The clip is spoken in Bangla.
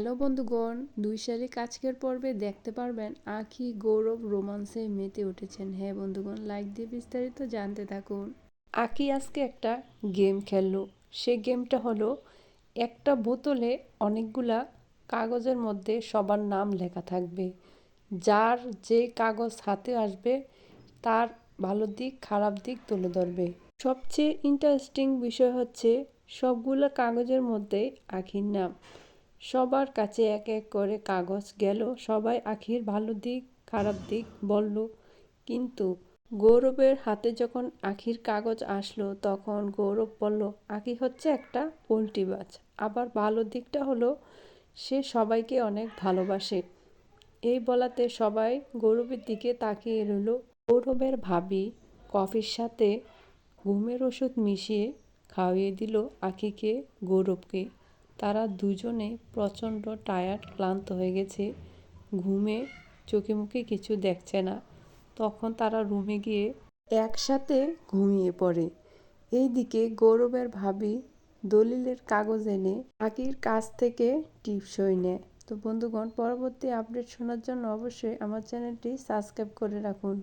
হ্যালো বন্ধুগণ, ২ শালিক আজকের পর্বে দেখতে পারবেন আঁখি গৌরব রোমান্সে মেতে উঠেছেন। হ্যাঁ বন্ধুগণ, লাইক দিয়ে বিস্তারিত জানতে থাকুন। আঁখি আজকে একটা গেম খেললো। সে গেমটা হলো একটা বোতলে অনেকগুলা কাগজের মধ্যে সবার নাম লেখা থাকবে। যার যে কাগজ হাতে আসবে তার ভালো দিক খারাপ দিক তুলে ধরবে। সবচেয়ে ইন্টারেস্টিং বিষয় হচ্ছে সবগুলো কাগজের মধ্যে আঁখির নাম। সবার কাছে এক এক করে কাগজ গেল, সবাই আঁখির ভালো দিক খারাপ দিক বলল, কিন্তু গৌরবের হাতে যখন আঁখির কাগজ আসলো তখন গৌরব বলল আঁখি হচ্ছে একটা পোল্ট্রিবাজ। আবার ভালো দিকটা হলো সে সবাইকে অনেক ভালোবাসে। এই বলাতে সবাই গৌরবের দিকে তাকিয়ে রইল। গৌরবের ভাবি কফির সাথে ঘুমের ওষুধ মিশিয়ে খাইয়ে দিল আঁখিকে গৌরবকে। তারা দুজনে প্রচণ্ড টায়ার্ড ক্লান্ত হয়ে গেছে, ঘুমে চোখে মুখে কিছু দেখছে না। তখন তারা রুমে গিয়ে একসাথে ঘুমিয়ে পড়ে। এইদিকে গৌরবের ভাবি দলিলের কাগজ এনে আঁখির কাছ থেকে টিপসই নেয়। তো বন্ধুগণ, পরবর্তী আপডেট শোনার জন্য অবশ্যই আমার চ্যানেলটি সাবস্ক্রাইব করে রাখুন।